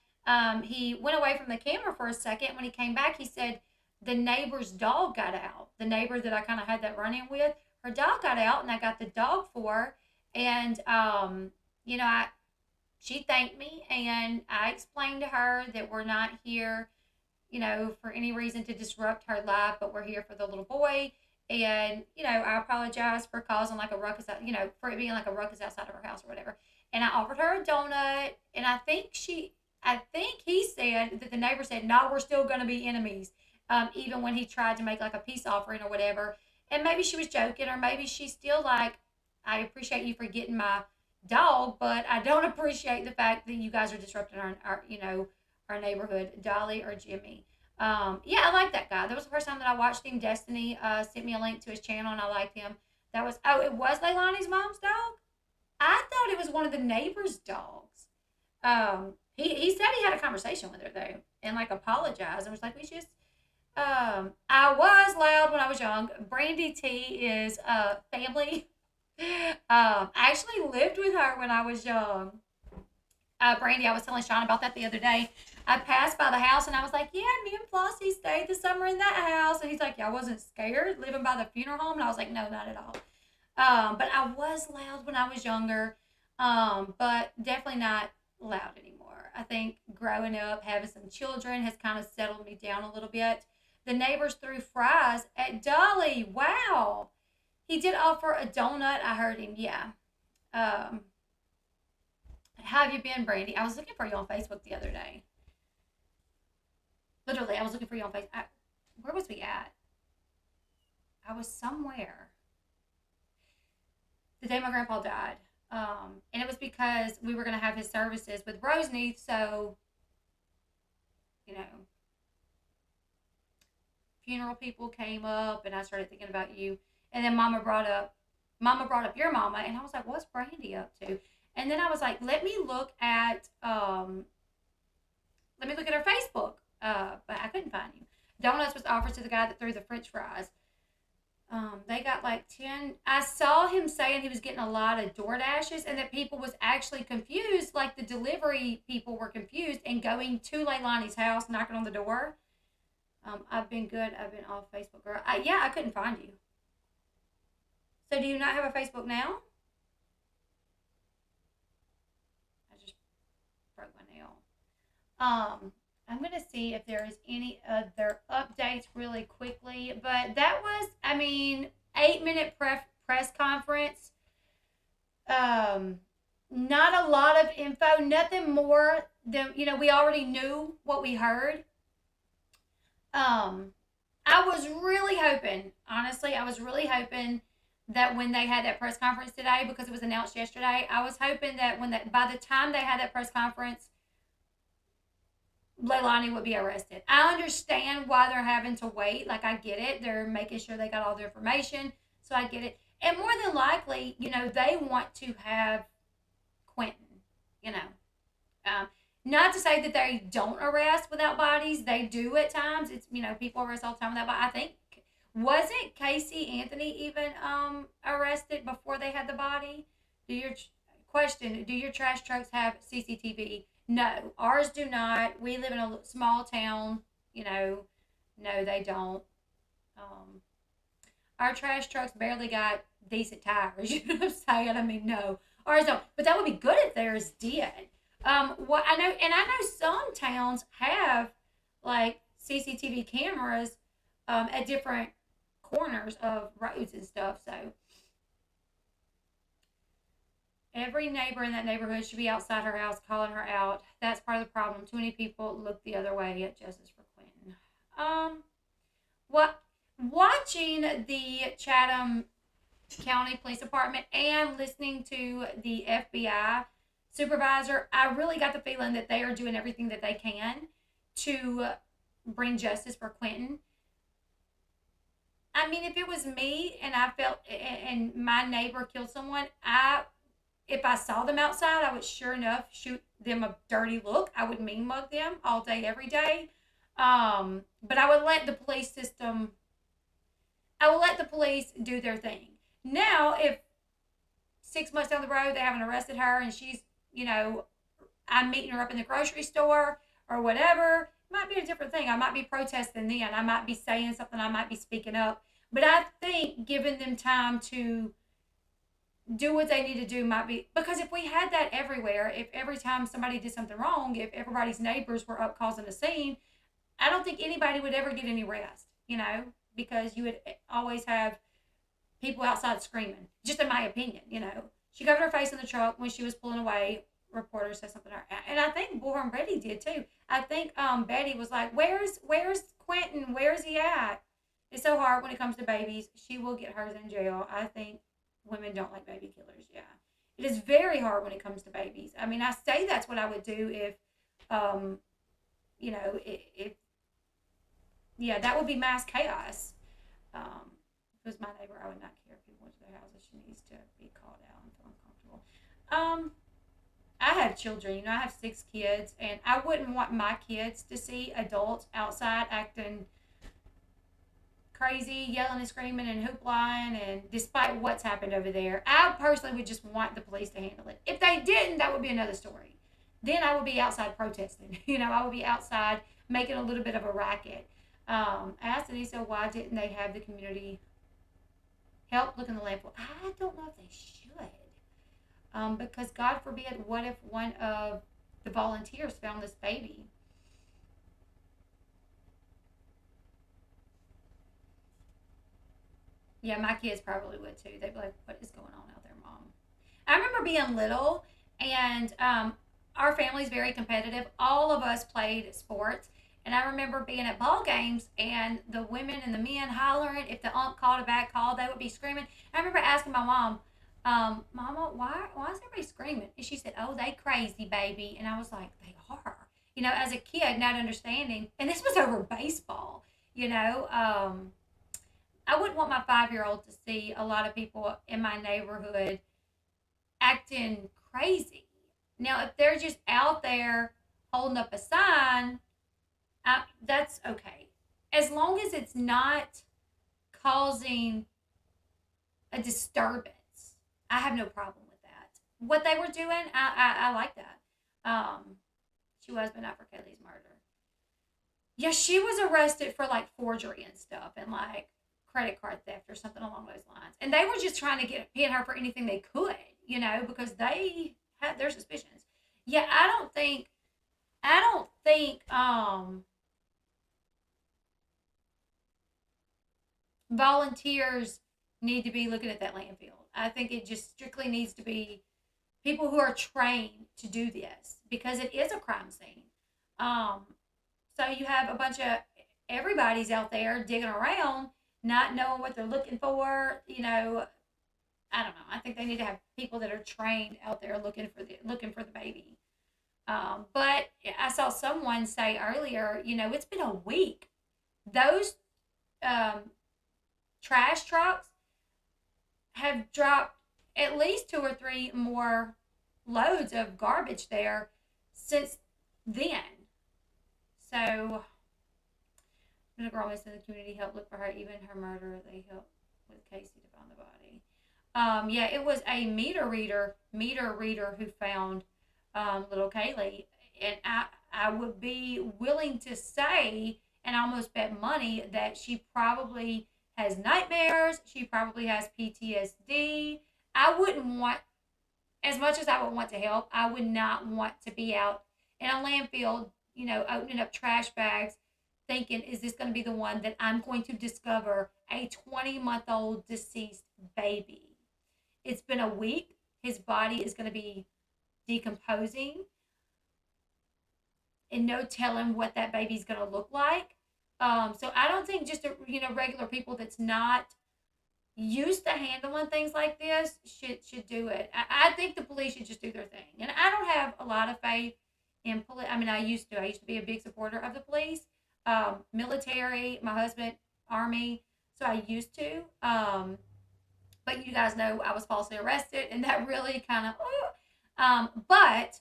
he went away from the camera for a second. When he came back, he said the neighbor's dog got out. The neighbor that I kind of had that run-in with, her dog got out, and I got the dog for her. And, you know, she thanked me, and I explained to her that we're not here, you know, for any reason to disrupt her life, but we're here for the little boy. And, you know, I apologize for causing like a ruckus, you know, for it being like a ruckus outside of her house or whatever. And I offered her a donut, and I think he said that the neighbor said, no, we're still going to be enemies. Even when he tried to make like a peace offering or whatever. And maybe she was joking, or maybe she's still like, I appreciate you for getting my dog, but I don't appreciate the fact that you guys are disrupting our you know, our neighborhood, Dolly or Jimmy. Yeah, I like that guy. That was the first time that I watched him. Destiny sent me a link to his channel, and I liked him. That was, oh, it was Leilani's mom's dog? I thought it was one of the neighbor's dogs. He said he had a conversation with her, though, and, like, apologized and was like, we just, I was loud when I was young. Brandy T is family. I actually lived with her when I was young. Brandy, I was telling Sean about that the other day. I passed by the house and I was like, yeah, me and Flossie stayed the summer in that house. And he's like, yeah, I wasn't scared living by the funeral home. And I was like, no, not at all. But I was loud when I was younger, but definitely not loud anymore. I think growing up, having some children has kind of settled me down a little bit. The neighbors threw fries at Dolly. Wow. He did offer a donut. I heard him. Yeah. How have you been, Brandy? I was looking for you on Facebook the other day. Literally, I was looking for you on Facebook. Where was we at? I was somewhere. The day my grandpa died. And it was because we were going to have his services with Roseneath. So, you know, funeral people came up, and I started thinking about you. And then Mama brought up your mama, and I was like, what's Brandy up to? And then I was like, let me look at her Facebook. But I couldn't find you. Donuts was offered to the guy that threw the French fries. They got like 10. I saw him saying he was getting a lot of DoorDashes, and that people was actually confused. Like the delivery people were confused and going to Leilani's house, knocking on the door. I've been good. I've been off Facebook, girl. Yeah, I couldn't find you. So do you not have a Facebook now? I just broke my nail. I'm going to see if there is any other updates really quickly. But that was, 8-minute press conference. Not a lot of info. Nothing more than, we already knew what we heard. I was really hoping, honestly, that when they had that press conference today, because it was announced yesterday, I was hoping that by the time they had that press conference, Leilani would be arrested. I understand why they're having to wait. Like, I get it. They're making sure they got all the information. So I get it. And more than likely, they want to have Quinton, not to say that they don't arrest without bodies. They do at times. It's, people arrest all the time without bodies. I think, wasn't Casey Anthony even arrested before they had the body? Do your trash trucks have CCTV? No, ours do not. We live in a small town. No, they don't. Our trash trucks barely got decent tires. You know what I'm saying? No, ours don't. But that would be good if theirs did. What I know some towns have like CCTV cameras at different corners of roads and stuff. So every neighbor in that neighborhood should be outside her house calling her out. That's part of the problem. Too many people look the other way at justice for Quinton. Watching the Chatham County Police Department and listening to the FBI supervisor, I really got the feeling that they are doing everything that they can to bring justice for Quinton. If it was me and I felt and my neighbor killed someone, if I saw them outside, I would sure enough shoot them a dirty look. I would mean mug them all day, every day. But I would let the police system, I would let the police do their thing. Now, if 6 months down the road they haven't arrested her and she's, I'm meeting her up in the grocery store or whatever, it might be a different thing. I might be protesting then. I might be saying something. I might be speaking up. But I think giving them time to do what they need to do might be, because if we had that everywhere, if every time somebody did something wrong, if everybody's neighbors were up causing a scene, I don't think anybody would ever get any rest, because you would always have people outside screaming, just in my opinion. She covered her face in the truck when she was pulling away. Reporters said something to her. And I think Bullhorn Betty did too. I think Betty was like, where's Quinton? Where's he at? It's so hard when it comes to babies. She will get hers in jail. I think women don't like baby killers. Yeah. It is very hard when it comes to babies. I mean, I say that's what I would do if, if yeah, that would be mass chaos. If it was my neighbor, I would not care if people went to their houses. She needs to be called out and feel uncomfortable. I have children. I have 6 kids, and I wouldn't want my kids to see adults outside acting crazy, yelling and screaming and hooplying, and despite what's happened over there. I personally would just want the police to handle it. If they didn't, that would be another story. Then I would be outside protesting. I would be outside making a little bit of a racket. I asked Anissa why didn't they have the community help look in the landfill. I don't know if they should. Because God forbid, what if one of the volunteers found this baby? Yeah, my kids probably would too. They'd be like, what is going on out there, Mom? I remember being little, and our family's very competitive. All of us played sports. And I remember being at ball games and the women and the men hollering. If the ump called a bad call, they would be screaming. I remember asking my mom, Mama, why is everybody screaming? And she said, oh, they crazy, baby. And I was like, they are. As a kid, not understanding. And this was over baseball, I wouldn't want my 5-year-old to see a lot of people in my neighborhood acting crazy. Now, if they're just out there holding up a sign, that's okay. As long as it's not causing a disturbance, I have no problem with that. What they were doing, I like that. She was, but not for Kelly's murder. Yeah, she was arrested for like forgery and stuff, and like credit card theft or something along those lines. And they were just trying to pin her for anything they could, because they had their suspicions. Yeah, I don't think volunteers need to be looking at that landfill. I think it just strictly needs to be people who are trained to do this, because it is a crime scene. So you have a bunch of everybody's out there digging around, not knowing what they're looking for. I don't know. I think they need to have people that are trained out there looking for the baby. But I saw someone say earlier, it's been a week. Those trash trucks have dropped at least 2 or 3 more loads of garbage there since then. So, the girl missing the community helped look for her, even her murderer. They helped with Casey to find the body. Yeah, it was a meter reader who found little Kaylee, and I would be willing to say and almost bet money that she probably has nightmares. She probably has PTSD. I wouldn't want, as much as I would want to help, I would not want to be out in a landfill, opening up trash bags, thinking, is this going to be the one that I'm going to discover a 20-month-old deceased baby? It's been a week. His body is going to be decomposing, and no telling what that baby's going to look like. So I don't think just regular people that's not used to handling things like this should do it. I think the police should just do their thing. And I don't have a lot of faith in police. I mean, I used to be a big supporter of the police, military, my husband, Army. So I used to. But you guys know I was falsely arrested, and that really kind of, but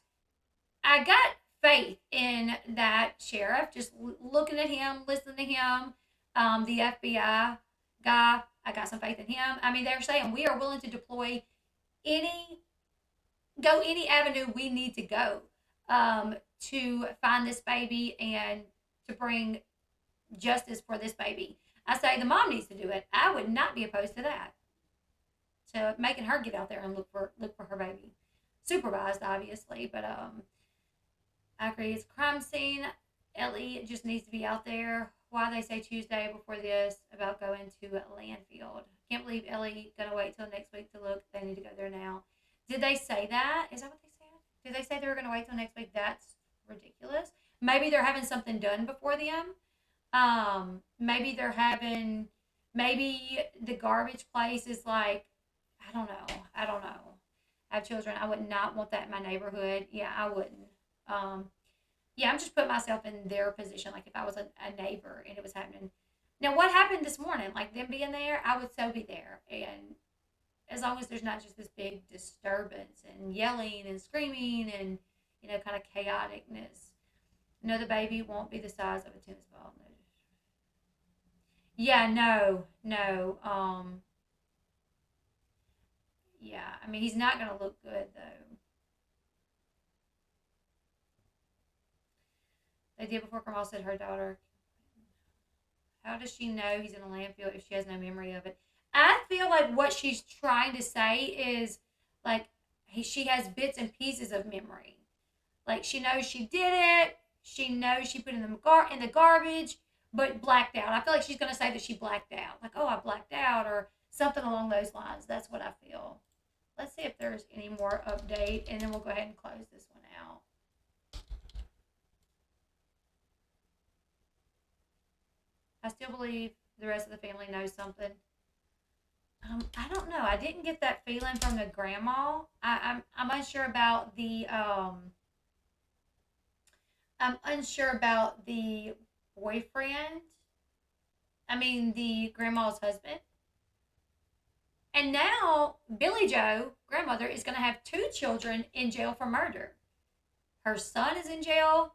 I got faith in that sheriff, just looking at him, listening to him, the FBI guy. I got some faith in him. I mean, they're saying we are willing to deploy any avenue we need to go to find this baby and to bring justice for this baby. I say the mom needs to do it. I would not be opposed to that. To making her get out there and look for her baby, supervised obviously, but I agree. It's a crime scene. Ellie just needs to be out there. Why they say Tuesday before this about going to Landfield? Can't believe Ellie gonna wait till next week to look. They need to go there now. Did they say that? Is that what they said? Did they say they were gonna wait till next week? That's ridiculous. Maybe they're having something done before them. Maybe they're having. Maybe the garbage place is like. I don't know. I don't know. I have children. I would not want that in my neighborhood. Yeah, I wouldn't. Yeah, I'm just putting myself in their position. Like if I was a neighbor and it was happening. Now, what happened this morning? Like them being there, I would so be there. And as long as there's not just this big disturbance and yelling and screaming and, kind of chaoticness. No, the baby won't be the size of a tennis ball. No. Yeah, no. Yeah, I mean, he's not going to look good, though. They did before Kamal said her daughter. How does she know he's in a landfill if she has no memory of it? I feel like what she's trying to say is, like, she has bits and pieces of memory. Like, she knows she did it. She knows she put it in the garbage, but blacked out. I feel like she's going to say that she blacked out. Like, oh, I blacked out, or something along those lines. That's what I feel. Let's see if there's any more update, and then we'll go ahead and close this one out. I still believe the rest of the family knows something. I don't know. I didn't get that feeling from the grandma. I'm unsure about the I'm unsure about the boyfriend. I mean the grandma's husband. And now Billy Joe, grandmother, is going to have 2 children in jail for murder. Her son is in jail,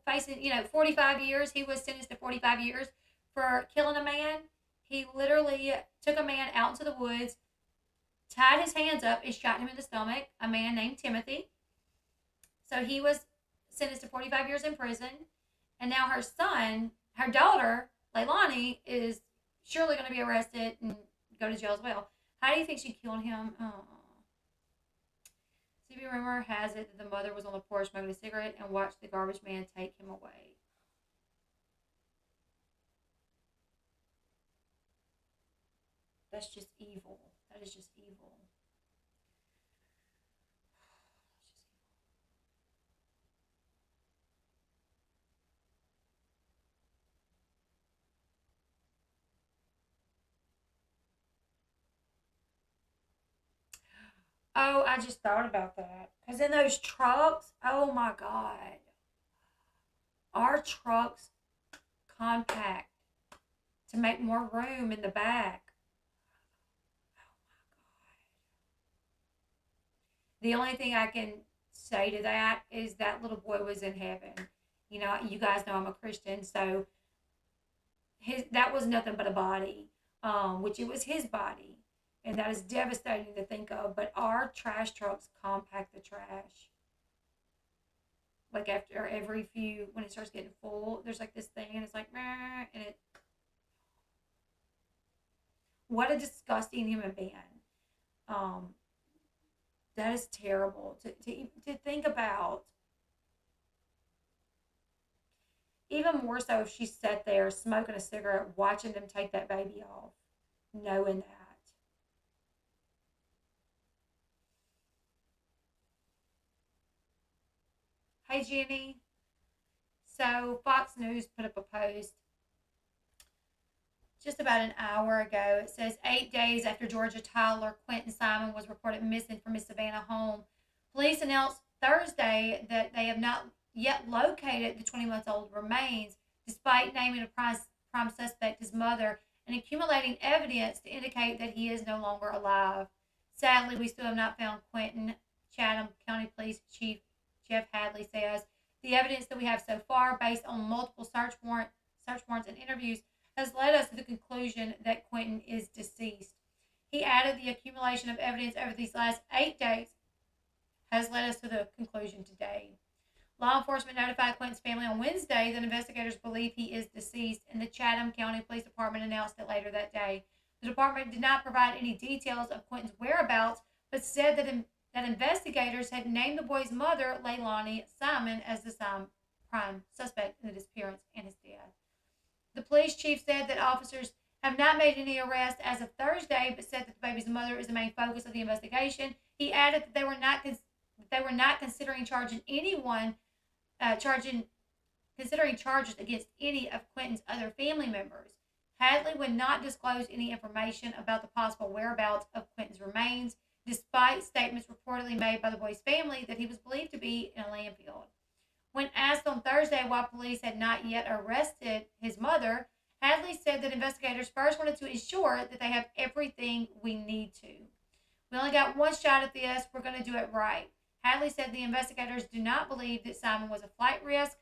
facing 45 years. He was sentenced to 45 years for killing a man. He literally took a man out into the woods, tied his hands up, and shot him in the stomach. A man named Timothy. So he was sentenced to 45 years in prison. And now her daughter, Leilani, is surely going to be arrested and go to jail as well. How do you think she killed him? Oh. CB rumor has it that the mother was on the porch smoking a cigarette and watched the garbage man take him away. That's just evil. That is just evil. Oh, I just thought about that. Because in those trucks, oh my God. Our trucks compact to make more room in the back. Oh my God. The only thing I can say to that is that little boy was in heaven. You guys know I'm a Christian, so that was nothing but a body, which it was his body. And that is devastating to think of. But our trash trucks compact the trash. Like after every few, when it starts getting full, there's like this thing, and it's like, and it. What a disgusting human being. That is terrible to think about. Even more so if she sat there smoking a cigarette, watching them take that baby off, knowing that. Hey, Jenny. So Fox News put up a post just about an hour ago. It says 8 days after Georgia toddler Quinton Simon was reported missing from his Savannah home, police announced Thursday that they have not yet located the 20-month-old remains, despite naming a prime suspect, his mother, and accumulating evidence to indicate that he is no longer alive. Sadly, we still have not found Quinton. Chatham County Police Chief Jeff Hadley says the evidence that we have so far, based on multiple search warrants and interviews, has led us to the conclusion that Quinton is deceased. He added the accumulation of evidence over these last 8 days has led us to the conclusion today. Law enforcement notified Quinton's family on Wednesday that investigators believe he is deceased, and the Chatham County Police Department announced it later that day. The department did not provide any details of Quinton's whereabouts, but said that investigators had named the boy's mother, Leilani Simon, as the prime suspect in the disappearance and his death. The police chief said that officers have not made any arrests as of Thursday, but said that the baby's mother is the main focus of the investigation. He added that they were not considering charging anyone, considering charges against any of Quinton's other family members. Hadley would not disclose any information about the possible whereabouts of Quinton's remains, despite statements reportedly made by the boy's family that he was believed to be in a landfill. When asked on Thursday why police had not yet arrested his mother, Hadley said that investigators first wanted to ensure that they have everything we need to. We only got one shot at this. We're going to do it right. Hadley said the investigators do not believe that Simon was a flight risk,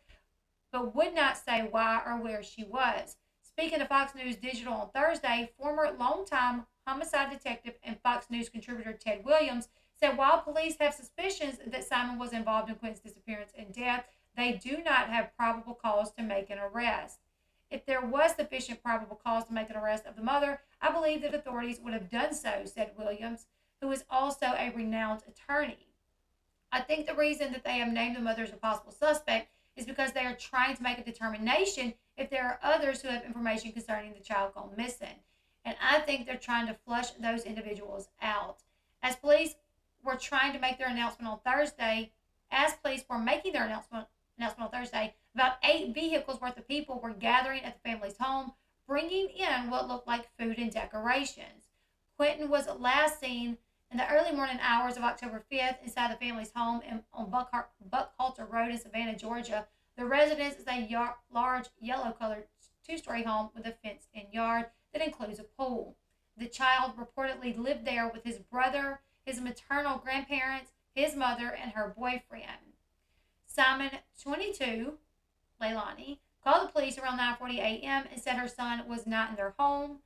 but would not say why or where she was. Speaking to Fox News Digital on Thursday, former longtime homicide detective and Fox News contributor Ted Williams said while police have suspicions that Simon was involved in Quinton's disappearance and death, they do not have probable cause to make an arrest. If there was sufficient probable cause to make an arrest of the mother, I believe that authorities would have done so, said Williams, who is also a renowned attorney. I think the reason that they have named the mother as a possible suspect is because they are trying to make a determination if there are others who have information concerning the child gone missing. And I think they're trying to flush those individuals out. As police were trying to make their announcement on Thursday, about 8 vehicles worth of people were gathering at the family's home, bringing in what looked like food and decorations. Quinton was last seen in the early morning hours of October 5th inside the family's home on Buckhalter Road in Savannah, Georgia. The residence is a large yellow-colored 2-story home with a fenced-in yard that includes a pool. The child reportedly lived there with his brother, his maternal grandparents, his mother, and her boyfriend. Simon, 22, Leilani, called the police around 9:40 a.m. and said her son was not in their home.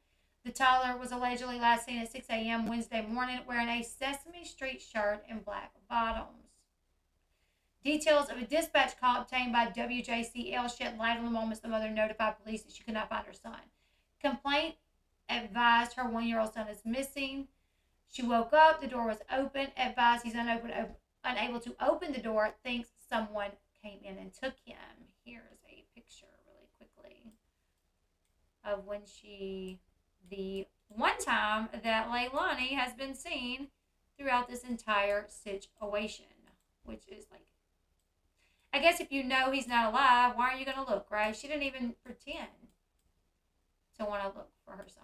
The toddler was allegedly last seen at 6 a.m. Wednesday morning wearing a Sesame Street shirt and black bottoms. Details of a dispatch call obtained by WJCL shed light on the moments the mother notified police that she could not find her son. Complaint advised her 1-year-old son is missing. She woke up, the door was open, advised he's unable to open the door, thinks someone came in and took him. Here's a picture really quickly of when the one time that Leilani has been seen throughout this entire situation, which is like, I guess if you know he's not alive, why are you going to look, right? She didn't even pretend to want to look for her son.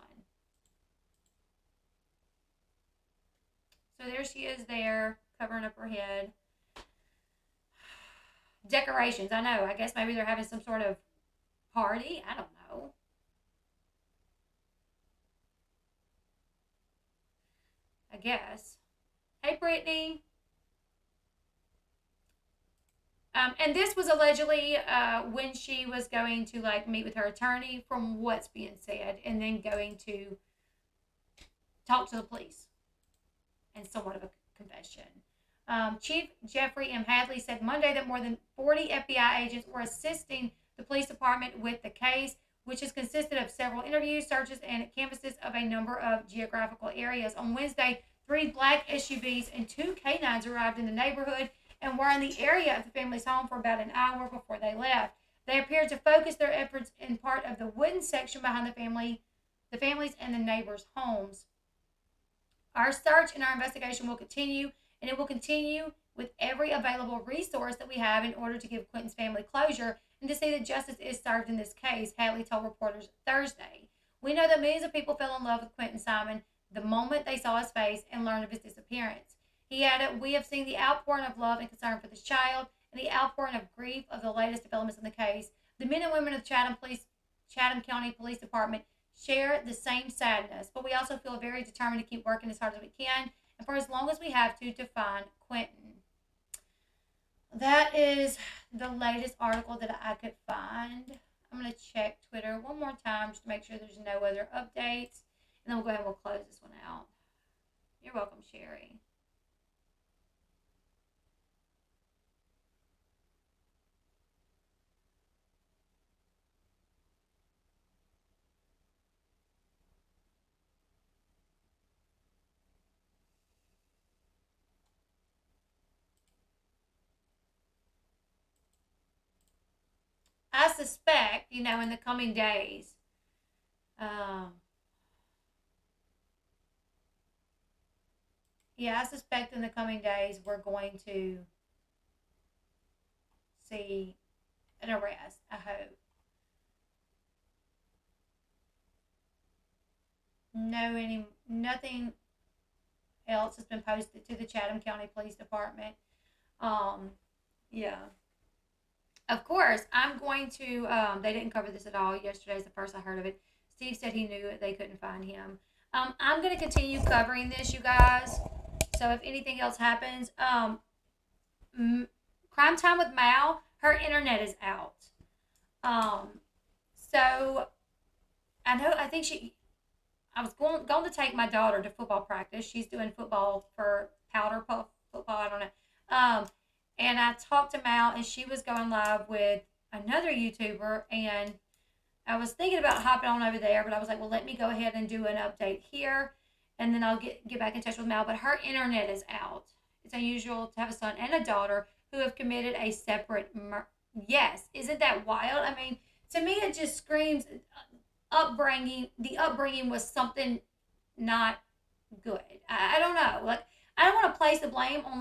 So there she is there, covering up her head. Decorations, I know. I guess maybe they're having some sort of party. I don't know. I guess. Hey, Brittany. And this was allegedly when she was going to meet with her attorney, from what's being said, and then going to talk to the police and somewhat of a confession. Chief Jeffrey M. Hadley said Monday that more than 40 FBI agents were assisting the police department with the case, which has consisted of several interviews, searches, and canvasses of a number of geographical areas. On Wednesday, 3 black SUVs and 2 canines arrived in the neighborhood and were in the area of the family's home for about an hour before they left. They appeared to focus their efforts in part of the wooden section behind the families and the neighbors' homes. Our search and our investigation will continue, and it will continue with every available resource that we have in order to give Quinton's family closure and to see that justice is served in this case, Hadley told reporters Thursday. We know that millions of people fell in love with Quinton Simon the moment they saw his face and learned of his disappearance. He added, we have seen the outpouring of love and concern for this child and the outpouring of grief of the latest developments in the case. The men and women of the Chatham County Police Department share the same sadness, but we also feel very determined to keep working as hard as we can and for as long as we have to find Quinton. That is the latest article that I could find. I'm going to check Twitter one more time just to make sure there's no other updates. And then we'll go ahead and we'll close this one out. You're welcome, Sherry. I suspect, in the coming days, I suspect in the coming days we're going to see an arrest. I hope. Nothing else has been posted to the Chatham County Police Department. Yeah. Of course, I'm going to. They didn't cover this at all. Yesterday's the first I heard of it. Steve said he knew it. They couldn't find him. I'm going to continue covering this, you guys. So if anything else happens, Crime Time with Mal, her internet is out. So I think I was going to take my daughter to football practice. She's doing football for powder puff football. I don't know. And I talked to Mal, and she was going live with another YouTuber, and I was thinking about hopping on over there, but I was like, well, let me go ahead and do an update here, and then I'll get back in touch with Mal. But her internet is out. It's unusual to have a son and a daughter who have committed a separate Yes, isn't that wild? I mean, to me, it just screams upbringing. The upbringing was something not good. I don't know. Like, I don't want to place the blame on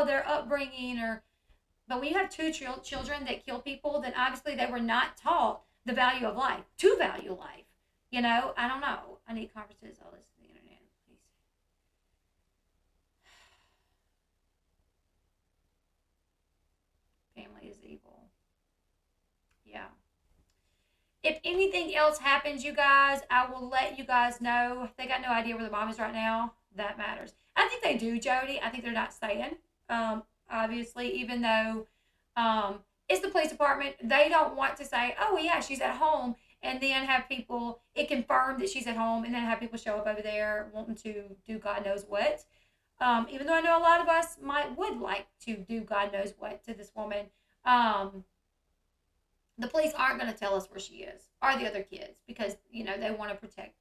their upbringing but when you have two children that kill people, then obviously they were not taught the value of life, to value life. I don't know. I need conferences, all this on the internet, please. Family is evil. Yeah. If anything else happens, you guys, I will let you guys know. They got no idea where the mom is right now. That matters. I think they do, Jody. I think they're not saying. Obviously, even though it's the police department, they don't want to say, oh, yeah, she's at home, and then have people, it confirmed that she's at home, and then have people show up over there wanting to do God knows what. Even though I know a lot of us would like to do God knows what to this woman. The police aren't going to tell us where she is, or the other kids, because, they want to protect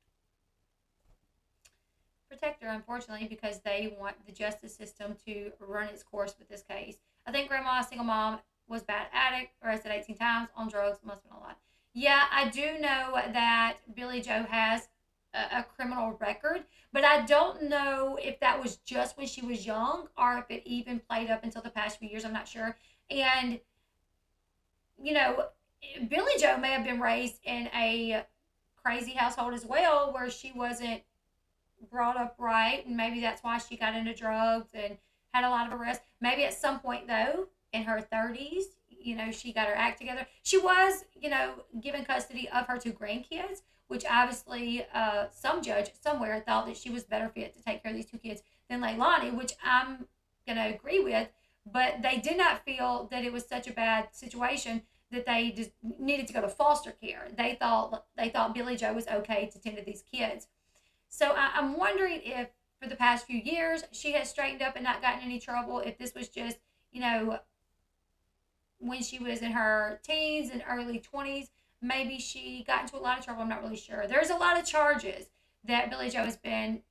her, unfortunately, because they want the justice system to run its course with this case. I think Grandma, single mom, was bad addict, arrested 18 times, on drugs, must have been a lot. Yeah, I do know that Billy Joe has a criminal record, but I don't know if that was just when she was young, or if it even played up until the past few years. I'm not sure. And, Billy Joe may have been raised in a crazy household as well, where she wasn't brought up right, and maybe that's why she got into drugs and had a lot of arrests. Maybe at some point, though, in her 30s, she got her act together. She was, given custody of her two grandkids, which obviously some judge somewhere thought that she was better fit to take care of these two kids than Leilani, which I'm going to agree with, but they did not feel that it was such a bad situation that they just needed to go to foster care. They thought Billy Joe was okay to tend to these kids. So I'm wondering if for the past few years she has straightened up and not gotten any trouble, if this was just, when she was in her teens and early 20s, maybe she got into a lot of trouble. I'm not really sure. There's a lot of charges that Billy Joe has been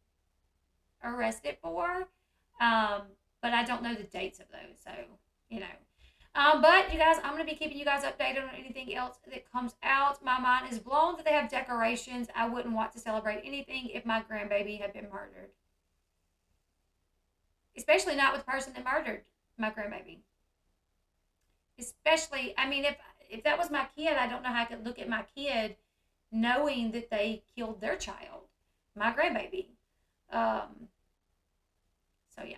arrested for, but I don't know the dates of those, so, but you guys, I'm going to be keeping you guys updated on anything else that comes out. My mind is blown that they have decorations. I wouldn't want to celebrate anything if my grandbaby had been murdered. Especially not with the person that murdered my grandbaby. Especially, if that was my kid, I don't know how I could look at my kid knowing that they killed their child, my grandbaby. So, yeah.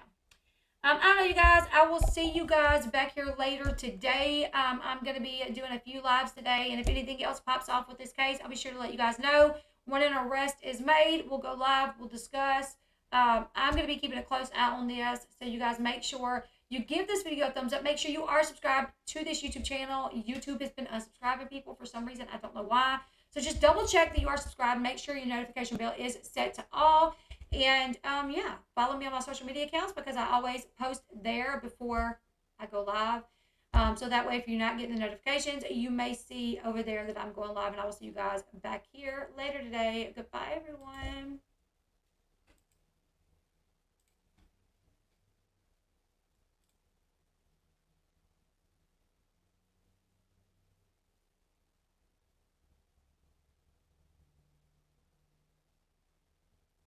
I don't know, you guys. I will see you guys back here later today. I'm going to be doing a few lives today, and if anything else pops off with this case, I'll be sure to let you guys know. When an arrest is made, we'll go live, we'll discuss. I'm going to be keeping a close eye on this, so you guys make sure You give this video a thumbs up. Make sure you are subscribed to this YouTube channel. YouTube has been unsubscribing people for some reason. I don't know why. So just double check that you are subscribed. Make sure your notification bell is set to all. And yeah, follow me on my social media accounts because I always post there before I go live. So that way, if you're not getting the notifications, you may see over there that I'm going live, and I will see you guys back here later today. Goodbye, everyone.